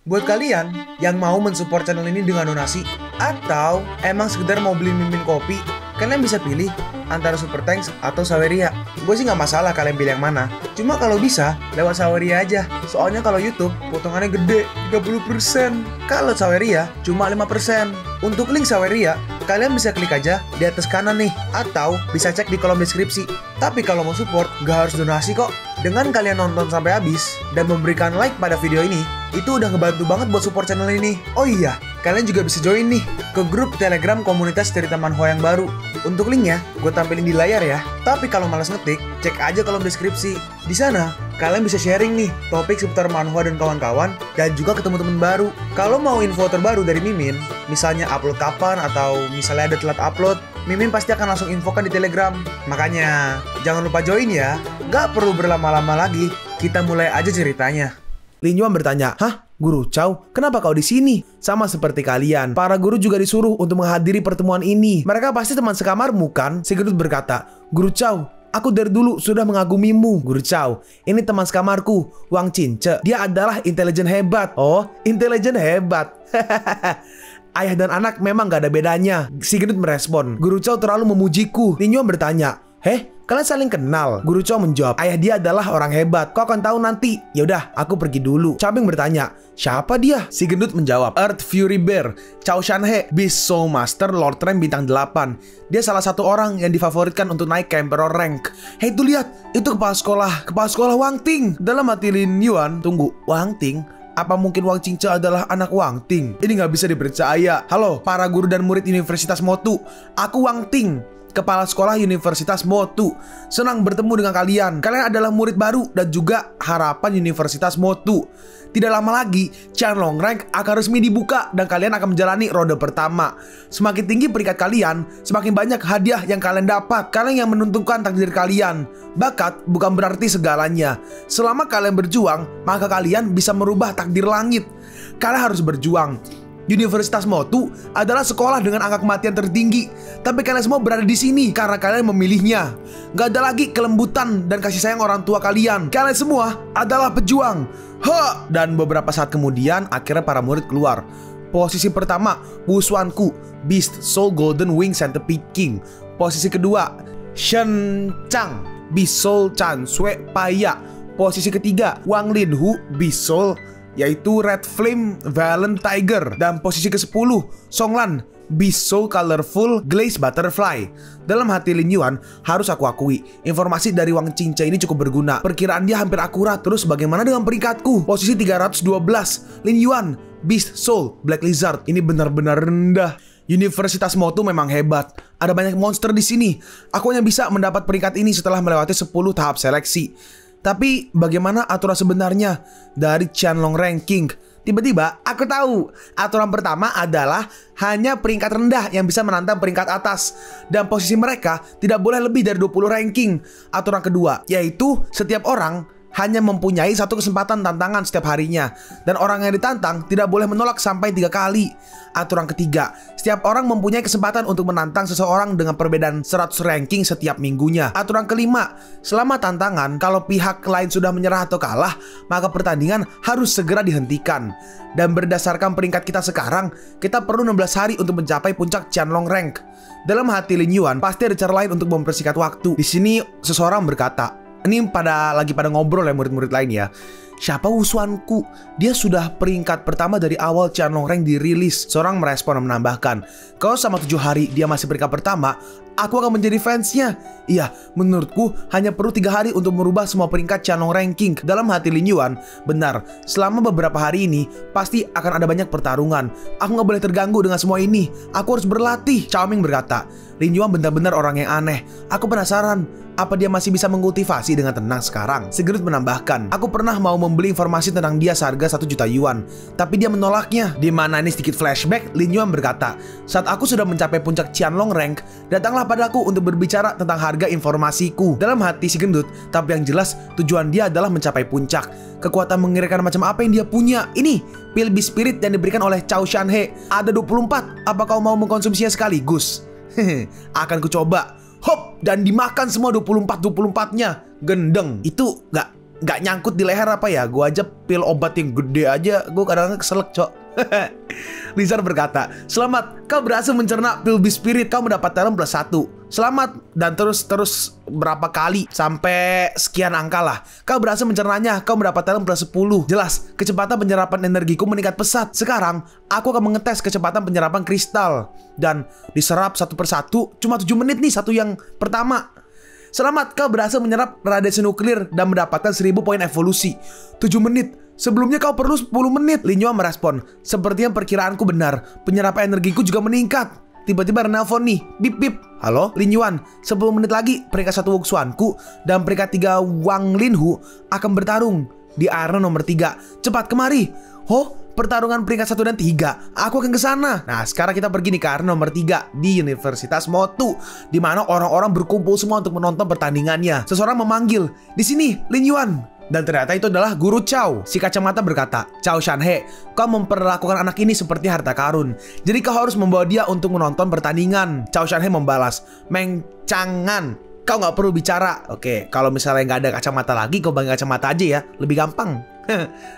Buat kalian yang mau mensupport channel ini dengan donasi, atau emang sekedar mau beli mimin kopi, kalian bisa pilih antara Super Thanks atau Saweria. Gue sih nggak masalah kalian pilih yang mana. Cuma kalau bisa, lewat Saweria aja. Soalnya kalau YouTube, potongannya gede, 30%. Kalau Saweria, cuma 5%. Untuk link Saweria, kalian bisa klik aja di atas kanan nih. Atau bisa cek di kolom deskripsi. Tapi kalau mau support, nggak harus donasi kok. Dengan kalian nonton sampai habis, dan memberikan like pada video ini, itu udah ngebantu banget buat support channel ini. Oh iya, kalian juga bisa join nih ke grup Telegram komunitas cerita manhwa yang baru. Untuk linknya, gue tampilin di layar ya. Tapi kalau malas ngetik, cek aja kolom deskripsi. Di sana, kalian bisa sharing nih topik seputar manhwa dan kawan-kawan, dan juga ketemu teman baru. Kalau mau info terbaru dari Mimin, misalnya upload kapan atau misalnya ada telat upload, Mimin pasti akan langsung infokan di Telegram. Makanya, jangan lupa join ya. Gak perlu berlama-lama lagi, kita mulai aja ceritanya. Lin Yuan bertanya, "Hah? Guru Chow, kenapa kau di sini?" Sama seperti kalian, para guru juga disuruh untuk menghadiri pertemuan ini. Mereka pasti teman sekamarmu kan? Si gendut berkata, "Guru Chow, aku dari dulu sudah mengagumimu." "Guru Chow, ini teman sekamarku, Wang Cince. Dia adalah intelijen hebat." "Oh, intelijen hebat." Ayah dan anak memang gak ada bedanya. Si gendut merespon, "Guru Chow terlalu memujiku." Lin Yuan bertanya, "Kalian saling kenal?" Guru Chow menjawab, "Ayah dia adalah orang hebat. Kau akan tahu nanti." "Yaudah, aku pergi dulu." Chambing bertanya, "Siapa dia?" Si gendut menjawab, "Earth Fury Bear, Chow Shanhe, Beast Soul Master Lord Rank bintang 8. Dia salah satu orang yang difavoritkan untuk naik ke Emperor Rank." "Hei, tuh lihat, itu kepala sekolah Wang Ting." Dalam hati Lin Yuan, "Tunggu, Wang Ting? Apa mungkin Wang Cince adalah anak Wang Ting? Ini nggak bisa dipercaya." "Halo, para guru dan murid Universitas Motu. Aku Wang Ting, kepala sekolah Universitas Motu. Senang bertemu dengan kalian. Kalian adalah murid baru dan juga harapan Universitas Motu. Tidak lama lagi, Qianlong Rank akan resmi dibuka dan kalian akan menjalani ronde pertama. Semakin tinggi peringkat kalian, semakin banyak hadiah yang kalian dapat. Kalian yang menentukan takdir kalian. Bakat bukan berarti segalanya. Selama kalian berjuang, maka kalian bisa merubah takdir langit. Kalian harus berjuang. Universitas Motu adalah sekolah dengan angka kematian tertinggi, tapi kalian semua berada di sini karena kalian memilihnya. Gak ada lagi kelembutan dan kasih sayang orang tua kalian. Kalian semua adalah pejuang." Dan beberapa saat kemudian, akhirnya para murid keluar. Posisi pertama, Wu Xuanku, Beast Soul Golden Wing Centipede King. Posisi kedua, Shen Chang, Beast Soul Chan Sui Paya. Posisi ketiga, Wang Linhu, Beast Soul yaitu Red Flame Valiant Tiger. Dan posisi ke-10, Songlan, Beast Soul Colorful Glaze Butterfly. Dalam hati Lin Yuan, harus aku akui, informasi dari Wang Cince ini cukup berguna. Perkiraan dia hampir akurat. Terus bagaimana dengan peringkatku? Posisi 312, Lin Yuan, Beast Soul Black Lizard. Ini benar-benar rendah. Universitas Motu memang hebat. Ada banyak monster di sini. Aku hanya bisa mendapat peringkat ini setelah melewati 10 tahap seleksi. Tapi bagaimana aturan sebenarnya dari Qianlong Ranking? Tiba-tiba aku tahu. Aturan pertama adalah hanya peringkat rendah yang bisa menantang peringkat atas, dan posisi mereka tidak boleh lebih dari 20 ranking. Aturan kedua yaitu setiap orang hanya mempunyai satu kesempatan tantangan setiap harinya, dan orang yang ditantang tidak boleh menolak sampai 3 kali. Aturan ketiga, setiap orang mempunyai kesempatan untuk menantang seseorang dengan perbedaan 100 ranking setiap minggunya. Aturan kelima, selama tantangan, kalau pihak lain sudah menyerah atau kalah, maka pertandingan harus segera dihentikan. Dan berdasarkan peringkat kita sekarang, kita perlu 16 hari untuk mencapai puncak Qianlong Rank. Dalam hati Lin Yuan, pasti ada cara lain untuk mempersingkat waktu. Di sini seseorang berkata, ini lagi pada ngobrol ya murid-murid lain ya. "Siapa Wu Xuanku? Dia sudah peringkat pertama dari awal Qianlong Rank dirilis." Seorang merespon dan menambahkan, "Kalau sama 7 hari dia masih peringkat pertama, aku akan menjadi fansnya." "Iya, menurutku hanya perlu 3 hari untuk merubah semua peringkat Qianlong Ranking." Dalam hati Lin Yuan, benar, selama beberapa hari ini pasti akan ada banyak pertarungan. Aku gak boleh terganggu dengan semua ini. Aku harus berlatih. Chao Ming berkata, "Lin Yuan benar-benar orang yang aneh. Aku penasaran, apa dia masih bisa mengkultivasi dengan tenang sekarang?" Si gendut menambahkan, "Aku pernah mau membeli informasi tentang dia seharga 1 juta yuan, tapi dia menolaknya." Di mana ini sedikit flashback, Lin Yuan berkata, "Saat aku sudah mencapai puncak Qianlong Rank, datanglah padaku untuk berbicara tentang harga informasiku." Dalam hati si gendut, tapi yang jelas tujuan dia adalah mencapai puncak. Kekuatan mengerikan macam apa yang dia punya? Ini pil Beast Spirit yang diberikan oleh Chow Shanhe. Ada 24. Apa kau mau mengkonsumsinya sekaligus? Akan kucoba. Hop, dan dimakan semua 24-24-nya. Gendeng. Itu nggak nyangkut di leher apa ya? Gue aja pil obat yang gede aja, gue kadang-kadang keselak, cok. Lizard berkata, selamat, kau berhasil mencerna pil Beast Spirit, kau mendapat talent +1. Selamat, dan terus berapa kali sampai sekian angka lah. Kau berhasil mencernanya, kau mendapat talent +10. Jelas, kecepatan penyerapan energiku meningkat pesat. Sekarang, aku akan mengetes kecepatan penyerapan kristal. Dan diserap satu persatu, cuma 7 menit nih satu yang pertama. Selamat, kau berhasil menyerap radiasi nuklir dan mendapatkan 1000 poin evolusi. 7 menit. Sebelumnya kau perlu 10 menit. Lin Yuan merespon, sepertinya perkiraanku benar. Penyerapan energiku juga meningkat. Tiba-tiba nelfon nih, bip bip. Halo, Lin Yuan, 10 menit lagi peringkat 1 Wuxuanku dan peringkat 3 Wang Linhu akan bertarung di arena nomor 3. Cepat kemari. Oh, pertarungan peringkat 1 dan 3. Aku akan ke sana. Nah, sekarang kita pergi nih ke arena nomor 3 di Universitas Motu, di mana orang-orang berkumpul semua untuk menonton pertandingannya. Seseorang memanggil, "Di sini, Lin Yuan." Dan ternyata itu adalah Guru Chao. Si kacamata berkata, "Chao Shanhe, kau memperlakukan anak ini seperti harta karun. Jadi kau harus membawa dia untuk menonton pertandingan." Chao Shanhe membalas, "Meng Changan, kau nggak perlu bicara." Oke, kalau misalnya nggak ada kacamata lagi, kau bagi kacamata aja ya, lebih gampang.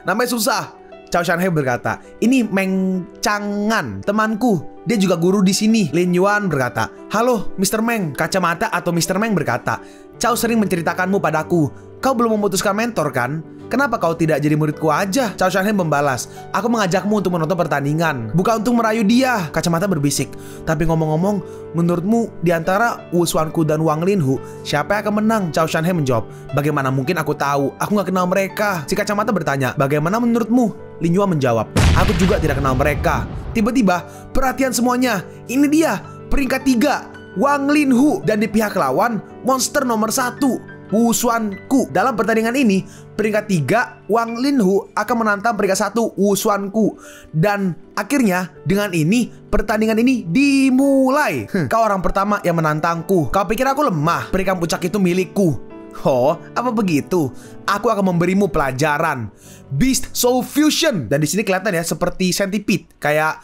Namanya susah. Chao Shanhe berkata, "Ini Meng Changan, temanku. Dia juga guru di sini." Lin Yuan berkata, "Halo, Mr. Meng." Kacamata atau Mr. Meng berkata, "Chao sering menceritakanmu padaku. Kau belum memutuskan mentor kan? Kenapa kau tidak jadi muridku aja?" Chao Shanhe membalas, "Aku mengajakmu untuk menonton pertandingan, bukan untuk merayu dia." Kacamata berbisik, "Tapi ngomong-ngomong, menurutmu di antara Wuxuanku dan Wang Linhu, siapa yang akan menang?" Chao Shanhe menjawab, "Bagaimana mungkin aku tahu? Aku nggak kenal mereka." Si kacamata bertanya, "Bagaimana menurutmu?" Lin Yuan menjawab, "Aku juga tidak kenal mereka." Tiba-tiba, perhatian semuanya, ini dia, peringkat 3, Wang Linhu. Dan di pihak lawan, monster nomor 1, Wuxuanku. Dalam pertandingan ini, peringkat 3 Wang Linhu akan menantang peringkat 1 Wuxuanku. Dan akhirnya dengan ini pertandingan ini dimulai. Kau orang pertama yang menantangku. Kau pikir aku lemah? Peringkat puncak itu milikku. Oh, apa begitu? Aku akan memberimu pelajaran. Beast Soul Fusion. Dan di sini kelihatan ya seperti centipede, kayak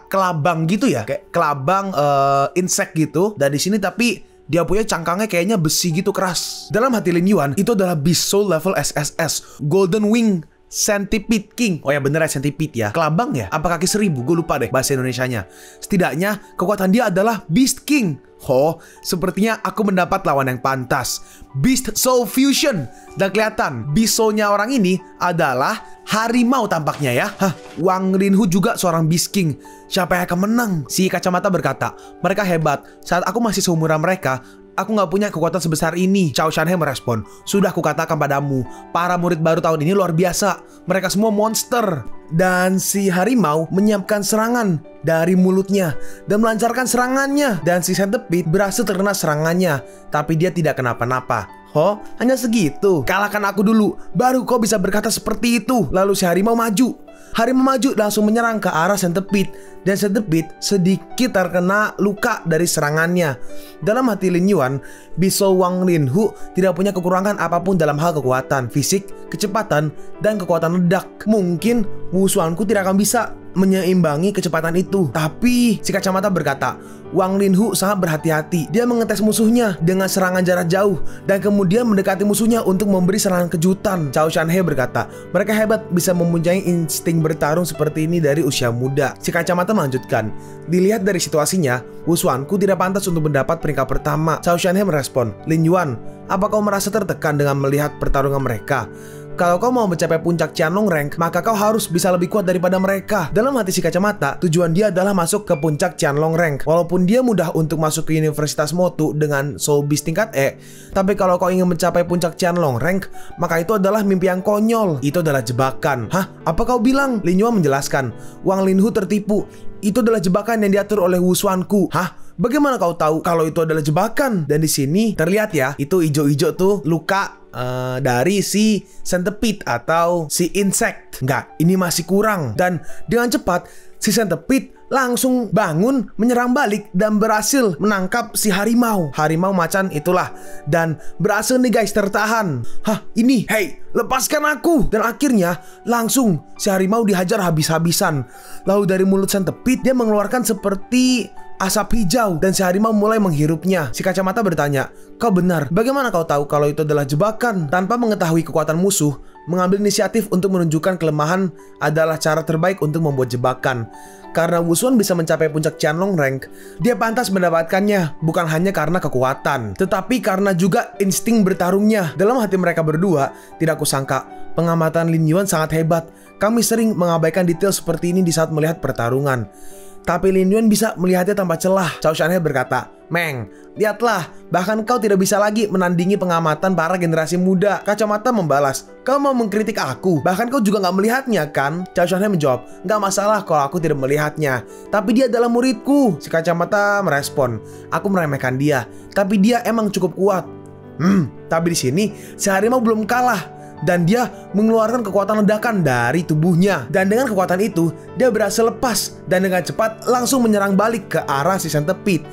kelabang gitu ya, kayak kelabang insect gitu. Dan di sini tapi dia punya cangkangnya kayaknya besi gitu keras. Dalam hati Lin Yuan, itu adalah Beast Soul level SSS, Golden Wing Centipede King. Oh ya bener ya, centipede ya. Kelabang ya? Apa kaki 1000? Gue lupa deh bahasa Indonesianya. Setidaknya kekuatan dia adalah Beast King. Oh, sepertinya aku mendapat lawan yang pantas. Beast Soul Fusion. Dan kelihatan Beast Soul-nya orang ini adalah harimau tampaknya ya. Hah, Wang Linhu juga seorang Beast King. Siapa yang akan menang? Si kacamata berkata, "Mereka hebat. Saat aku masih seumuran mereka, aku nggak punya kekuatan sebesar ini." Chao Shanhe merespon, "Sudah kukatakan padamu, para murid baru tahun ini luar biasa. Mereka semua monster." Dan si harimau menyiapkan serangan dari mulutnya dan melancarkan serangannya. Dan si centipede berhasil terkena serangannya, tapi dia tidak kenapa-napa. Oh, hanya segitu? Kalahkan aku dulu, baru kau bisa berkata seperti itu. Lalu si harimau maju. Harimau maju langsung menyerang ke arah centipede. Dan centipede sedikit terkena luka dari serangannya. Dalam hati Lin Yuan, Beast Soul Wang Linhu tidak punya kekurangan apapun dalam hal kekuatan fisik, kecepatan, dan kekuatan ledak. Mungkin Wuxuanku tidak akan bisa menyeimbangi kecepatan itu. Tapi si kacamata berkata, Wang Linhu sangat berhati-hati. Dia mengetes musuhnya dengan serangan jarak jauh dan kemudian mendekati musuhnya untuk memberi serangan kejutan. Chao Shanhe berkata, "Mereka hebat, bisa mempunyai insting bertarung seperti ini dari usia muda." Si kacamata melanjutkan, "Dilihat dari situasinya, Wuxuanku tidak pantas untuk mendapat peringkat pertama." Chao Shanhe merespon, "Lin Yuan, apa kau merasa tertekan dengan melihat pertarungan mereka? Kalau kau mau mencapai puncak Qianlong Rank, maka kau harus bisa lebih kuat daripada mereka." Dalam hati si kacamata, tujuan dia adalah masuk ke puncak Qianlong Rank. Walaupun dia mudah untuk masuk ke Universitas Motu dengan Soul Beast tingkat E, tapi kalau kau ingin mencapai puncak Qianlong Rank, maka itu adalah mimpi yang konyol. Itu adalah jebakan. Hah? Apa kau bilang? Lin Yuan menjelaskan, Wang Linhu tertipu. Itu adalah jebakan yang diatur oleh Wuxuanku. Hah? Bagaimana kau tahu kalau itu adalah jebakan? Dan di sini terlihat ya, itu hijau-hijau tuh luka dari si centipede atau si insect. Enggak, ini masih kurang. Dan dengan cepat si centipede langsung bangun, menyerang balik dan berhasil menangkap si harimau. Harimau macan itulah. Dan berhasil nih guys tertahan. Hah, ini, hey, lepaskan aku. Dan akhirnya langsung si harimau dihajar habis-habisan. Lalu dari mulut Centipede dia mengeluarkan seperti asap hijau dan si harimau mulai menghirupnya. Si kacamata bertanya, "Kau benar, bagaimana kau tahu kalau itu adalah jebakan?" Tanpa mengetahui kekuatan musuh, mengambil inisiatif untuk menunjukkan kelemahan adalah cara terbaik untuk membuat jebakan. Karena Wushuan bisa mencapai puncak Qianlong Rank, dia pantas mendapatkannya bukan hanya karena kekuatan, tetapi karena juga insting bertarungnya. Dalam hati mereka berdua, tidak kusangka pengamatan Lin Yuan sangat hebat. Kami sering mengabaikan detail seperti ini di saat melihat pertarungan. Tapi Lin Yuan bisa melihatnya tanpa celah. Cao Shanhe berkata, "Meng, lihatlah, bahkan kau tidak bisa lagi menandingi pengamatan para generasi muda." Kacamata membalas, "Kau mau mengkritik aku? Bahkan kau juga nggak melihatnya kan?" Cao Shanhe menjawab, "Nggak masalah kalau aku tidak melihatnya, tapi dia adalah muridku." Si kacamata merespon, "Aku meremehkan dia, tapi dia emang cukup kuat." Tapi di sini si harimau belum kalah. Dan dia mengeluarkan kekuatan ledakan dari tubuhnya. Dan dengan kekuatan itu, dia berhasil lepas dan dengan cepat langsung menyerang balik ke arah si Centipede.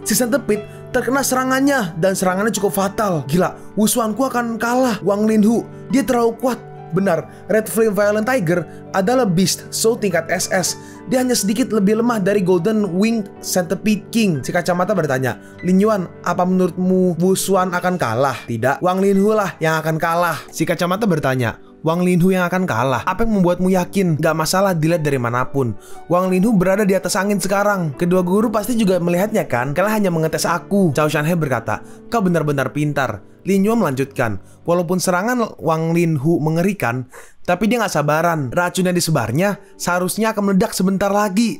Si Centipede terkena serangannya dan serangannya cukup fatal. Gila, Wushuanku akan kalah. Wang Linhu, dia terlalu kuat. Benar, Red Flame Violent Tiger adalah beast soul tingkat SS. Dia hanya sedikit lebih lemah dari Golden Winged Centipede King. Si kacamata bertanya, "Lin Yuan, apa menurutmu Wushuan akan kalah?" "Tidak, Wang Linhu lah yang akan kalah." Si kacamata bertanya, "Wang Linhu yang akan kalah? Apa yang membuatmu yakin?" "Gak masalah dilihat dari manapun. Wang Linhu berada di atas angin sekarang. Kedua guru pasti juga melihatnya kan? Kalian hanya mengetes aku." Cao Shanhe berkata, "Kau benar-benar pintar." Lin Yuan melanjutkan, "Walaupun serangan Wang Linhu mengerikan, tapi dia gak sabaran. Racun yang disebarnya seharusnya akan meledak sebentar lagi."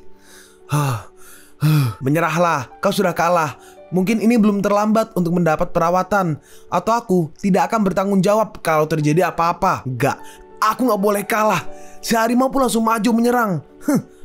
"Menyerahlah, kau sudah kalah. Mungkin ini belum terlambat untuk mendapat perawatan. Atau aku tidak akan bertanggung jawab kalau terjadi apa-apa." "Gak, aku gak boleh kalah." Si harimau pun langsung maju menyerang.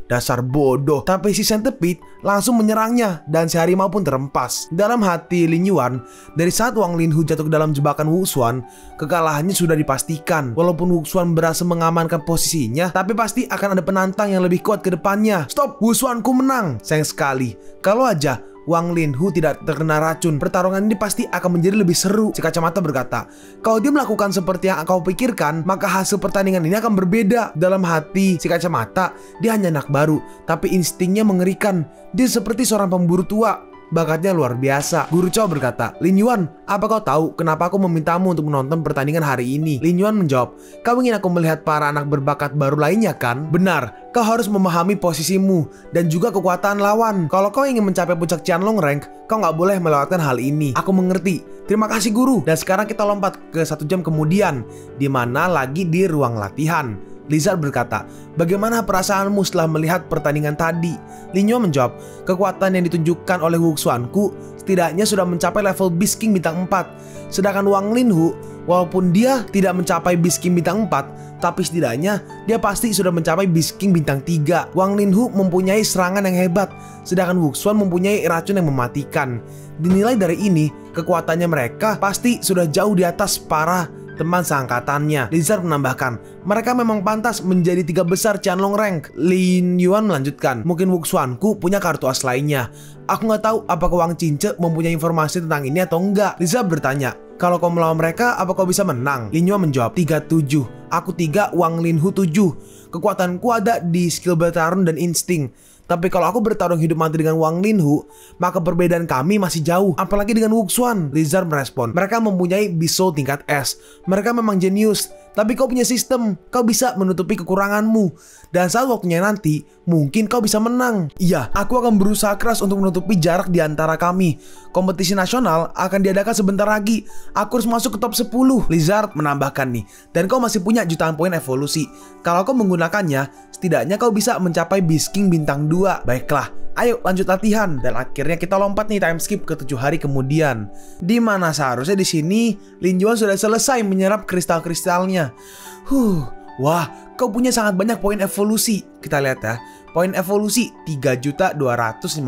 Dasar bodoh. Tapi si Centipede langsung menyerangnya dan si harimau pun terempas. Dalam hati Lin Yuan, dari saat Wang Linhu jatuh ke dalam jebakan Wushuan, kekalahannya sudah dipastikan. Walaupun Wushuan berhasil mengamankan posisinya, tapi pasti akan ada penantang yang lebih kuat ke depannya. "Stop, Wushuanku menang." Sayang sekali, kalau aja Wang Linhu tidak terkena racun, pertarungan ini pasti akan menjadi lebih seru. Si kacamata berkata, "Kalau dia melakukan seperti yang kau pikirkan, maka hasil pertandingan ini akan berbeda." Dalam hati si kacamata, dia hanya anak baru, tapi instingnya mengerikan. Dia seperti seorang pemburu tua. Bakatnya luar biasa. Guru Cao berkata, "Lin Yuan, apa kau tahu kenapa aku memintamu untuk menonton pertandingan hari ini?" Lin Yuan menjawab, "Kau ingin aku melihat para anak berbakat baru lainnya kan?" "Benar, kau harus memahami posisimu dan juga kekuatan lawan. Kalau kau ingin mencapai puncak Qianlong Rank, kau nggak boleh melewatkan hal ini." "Aku mengerti. Terima kasih guru." Dan sekarang kita lompat ke 1 jam kemudian, di mana lagi di ruang latihan. Lizard berkata, "Bagaimana perasaanmu setelah melihat pertandingan tadi?" Lin Yuan menjawab, "Kekuatan yang ditunjukkan oleh Wushuanku setidaknya sudah mencapai level Beast King bintang 4. Sedangkan Wang Linhu, walaupun dia tidak mencapai Beast King bintang 4, tapi setidaknya dia pasti sudah mencapai Beast King bintang 3. Wang Linhu mempunyai serangan yang hebat, sedangkan Wushuan mempunyai racun yang mematikan. Dinilai dari ini, kekuatannya mereka pasti sudah jauh di atas para teman seangkatannya." Lizard menambahkan, "Mereka memang pantas menjadi 3 besar Qianlong Rank." Lin Yuan melanjutkan, "Mungkin Wushuanku punya kartu as lainnya. Aku nggak tahu apakah Wang Qingce mempunyai informasi tentang ini atau enggak." Lizard bertanya, "Kalau kau melawan mereka, apa kau bisa menang?" Lin Yuan menjawab, 3-7. Aku 3, Wang Linhu 7. Kekuatanku ada di skill bertarung dan insting. Tapi kalau aku bertarung hidup mati dengan Wang Linhu, maka perbedaan kami masih jauh. Apalagi dengan Wushuan." Lizard merespon, "Mereka mempunyai Beast Soul tingkat S. Mereka memang jenius. Tapi kau punya sistem. Kau bisa menutupi kekuranganmu. Dan saat waktunya nanti, mungkin kau bisa menang." "Iya, aku akan berusaha keras untuk menutupi jarak di antara kami. Kompetisi nasional akan diadakan sebentar lagi. Aku harus masuk ke top 10. Lizard menambahkan nih, "Dan kau masih punya jutaan poin evolusi. Kalau kau menggunakannya, setidaknya kau bisa mencapai Beast King bintang 2. Baiklah, ayo lanjut latihan." Dan akhirnya kita lompat nih time skip ke 7 hari kemudian, di mana seharusnya di sini Lin Yuan sudah selesai menyerap kristal-kristalnya. Wah, kau punya sangat banyak poin evolusi. Kita lihat ya. Poin evolusi 3.250.000.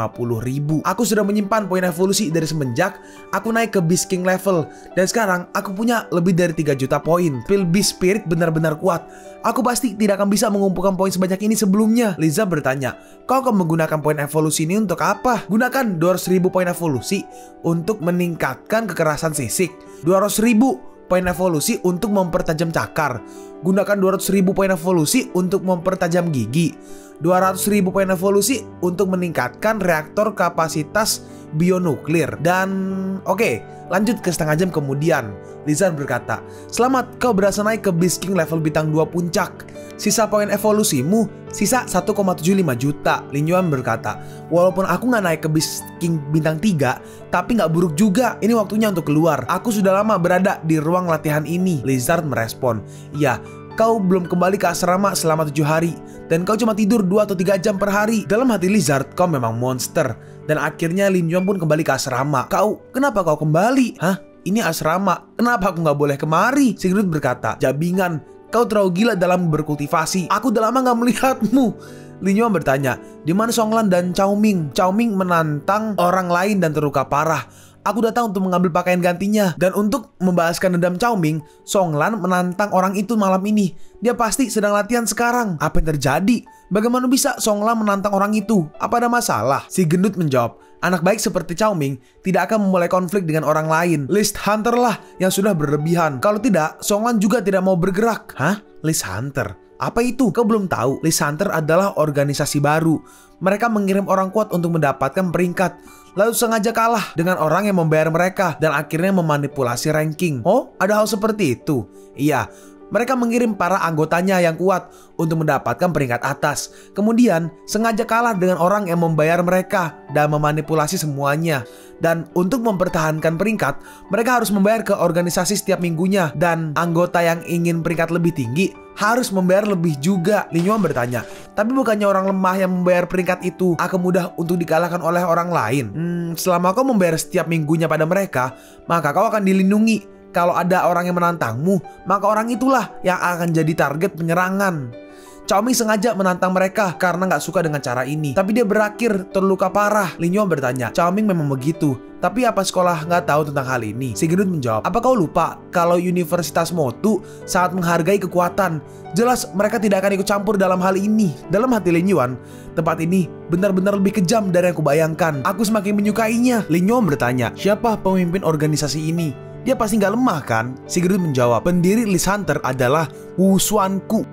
Aku sudah menyimpan poin evolusi dari semenjak aku naik ke Beast King level. Dan sekarang aku punya lebih dari 3 juta poin. Feel Beast Spirit benar-benar kuat. Aku pasti tidak akan bisa mengumpulkan poin sebanyak ini sebelumnya. Liza bertanya, kau akan menggunakan poin evolusi ini untuk apa? Gunakan 200.000 poin evolusi untuk meningkatkan kekerasan sisik. 200.000 poin evolusi untuk mempertajam cakar. Gunakan 200.000 poin evolusi untuk mempertajam gigi. 200.000 poin evolusi untuk meningkatkan reaktor kapasitas bionuklir. Dan oke, lanjut ke setengah jam kemudian. Lizard berkata, selamat, kau berhasil naik ke Beast King level bintang 2 puncak. Sisa poin evolusimu sisa 1,75 juta. Lin Yuan berkata, walaupun aku nggak naik ke Beast King bintang 3, tapi nggak buruk juga. Ini waktunya untuk keluar. Aku sudah lama berada di ruang latihan ini. Lizard merespon, ya, kau belum kembali ke asrama selama 7 hari. Dan kau cuma tidur 2 atau 3 jam per hari. Dalam hati Lizard, kau memang monster. Dan akhirnya Lin Yuan pun kembali ke asrama. Kenapa kau kembali? Hah? Ini asrama. Kenapa aku nggak boleh kemari? Sigrid berkata, jabingan, kau terlalu gila dalam berkultivasi. Aku udah lama nggak melihatmu. Lin Yuan bertanya, di mana Songlan dan Cao Ming? Cao Ming menantang orang lain dan terluka parah. Aku datang untuk mengambil pakaian gantinya. Dan untuk membalaskan dendam Cao Ming, Songlan menantang orang itu malam ini. Dia pasti sedang latihan sekarang. Apa yang terjadi? Bagaimana bisa Songlan menantang orang itu? Apa ada masalah? Si gendut menjawab, anak baik seperti Cao Ming tidak akan memulai konflik dengan orang lain. List Hunter lah yang sudah berlebihan. Kalau tidak, Songlan juga tidak mau bergerak. Hah? List Hunter? Apa itu? Kau belum tahu? List Hunter adalah organisasi baru. Mereka mengirim orang kuat untuk mendapatkan peringkat, lalu sengaja kalah dengan orang yang membayar mereka dan akhirnya memanipulasi ranking. Oh, ada hal seperti itu? Iya. Mereka mengirim para anggotanya yang kuat untuk mendapatkan peringkat atas. Kemudian sengaja kalah dengan orang yang membayar mereka dan memanipulasi semuanya. Dan untuk mempertahankan peringkat, mereka harus membayar ke organisasi setiap minggunya. Dan anggota yang ingin peringkat lebih tinggi harus membayar lebih juga. Lin Yuan bertanya, tapi bukannya orang lemah yang membayar peringkat itu akan mudah untuk dikalahkan oleh orang lain? Selama kau membayar setiap minggunya pada mereka, maka kau akan dilindungi. Kalau ada orang yang menantangmu, maka orang itulah yang akan jadi target penyerangan. Cao Ming sengaja menantang mereka karena nggak suka dengan cara ini. Tapi dia berakhir terluka parah. Lin Yuan bertanya, Cao Ming memang begitu. Tapi apa sekolah nggak tahu tentang hal ini? Si gendut menjawab, apa kau lupa kalau Universitas Motu sangat menghargai kekuatan? Jelas mereka tidak akan ikut campur dalam hal ini. Dalam hati Lin Yuan, tempat ini benar-benar lebih kejam dari yang kubayangkan. Aku semakin menyukainya. Lin Yuan bertanya, siapa pemimpin organisasi ini? Dia pasti nggak lemah kan? Si gendut menjawab, pendiri List Hunter adalah Wu Xuanku.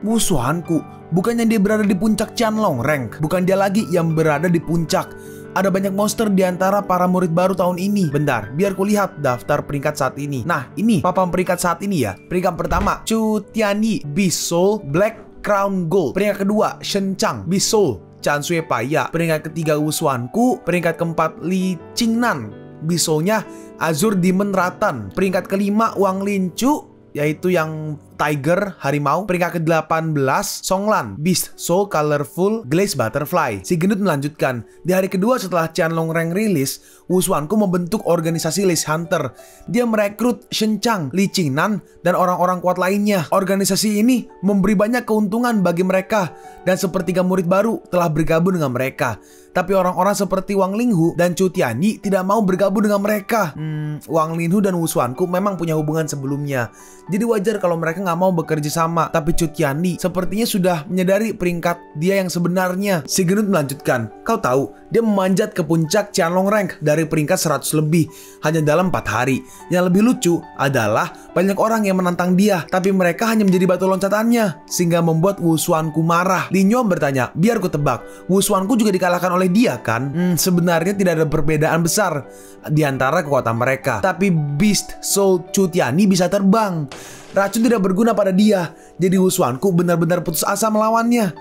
Wu Xuanku? Bukannya dia berada di puncak Qianlong Rank? Bukan dia lagi yang berada di puncak? Ada banyak monster di antara para murid baru tahun ini. Bentar, biar kulihat daftar peringkat saat ini. Nah, ini papan peringkat saat ini ya. Peringkat pertama, Chu Tianyi, Beast Soul, Black Crown Gold. Peringkat kedua, Shen Chang, Beast Soul, Chan Sui Paya. Peringkat ketiga, Wu Xuanku. Peringkat keempat, Li Qingnan, Beast Soul-nya Azure Demon Ratan. Peringkat kelima, Wang Linchu, yaitu yang Tiger, harimau. Peringkat ke-18, Songlan, Beast Soul Colorful Glaze Butterfly. Si gendut melanjutkan, di hari kedua setelah Qianlong Rank rilis, Wu Xuanku membentuk organisasi List Hunter. Dia merekrut Shen Chang, Li Qingnan, dan orang-orang kuat lainnya. Organisasi ini memberi banyak keuntungan bagi mereka, dan sepertiga murid baru telah bergabung dengan mereka. Tapi orang-orang seperti Wang Linghu dan Chu Tianyi tidak mau bergabung dengan mereka. Wang Linghu dan Wu Xuanku memang punya hubungan sebelumnya. Jadi wajar kalau mereka nggak mau bekerja sama. Tapi Chu Tianyi sepertinya sudah menyadari peringkat dia yang sebenarnya. Si gendut melanjutkan, kau tahu, dia memanjat ke puncak Qianlong Rank dari peringkat 100 lebih hanya dalam 4 hari. Yang lebih lucu adalah banyak orang yang menantang dia, tapi mereka hanya menjadi batu loncatannya, sehingga membuat Wu Xuanku marah. Lin Yuan bertanya, biar ku tebak, Wu Xuanku juga dikalahkan oleh dia kan? Sebenarnya tidak ada perbedaan besar di antara kekuatan mereka. Tapi Beast Soul Chu Tianyi bisa terbang. Racun tidak berguna pada dia. Jadi Wu Xuanku benar-benar putus asa melawannya.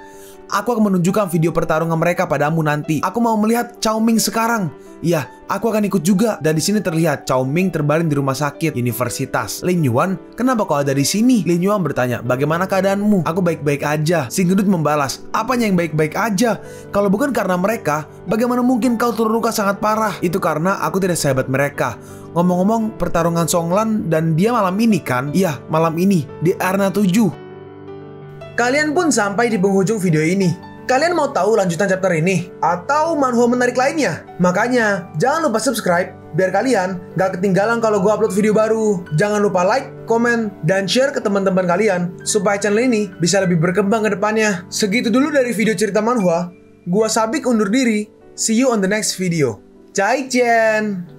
Aku akan menunjukkan video pertarungan mereka padamu nanti. Aku mau melihat Cao Ming sekarang. Iya, aku akan ikut juga. Dan di sini terlihat Cao Ming terbaring di rumah sakit universitas. Lin Yuan, kenapa kau ada di sini? Lin Yuan bertanya, bagaimana keadaanmu? Aku baik-baik aja. Si gendut membalas, apanya yang baik-baik aja? Kalau bukan karena mereka, bagaimana mungkin kau terluka sangat parah? Itu karena aku tidak sehebat mereka. Ngomong-ngomong, pertarungan Songlan dan dia malam ini kan? Iya, malam ini di Arena 7. kalian pun sampai di penghujung video ini. Kalian mau tahu lanjutan chapter ini? Atau manhwa menarik lainnya? Makanya, jangan lupa subscribe biar kalian gak ketinggalan kalau gue upload video baru. Jangan lupa like, komen, dan share ke teman-teman kalian supaya channel ini bisa lebih berkembang ke depannya. Segitu dulu dari video cerita manhwa. Gua Sabik undur diri. See you on the next video. Zaijian!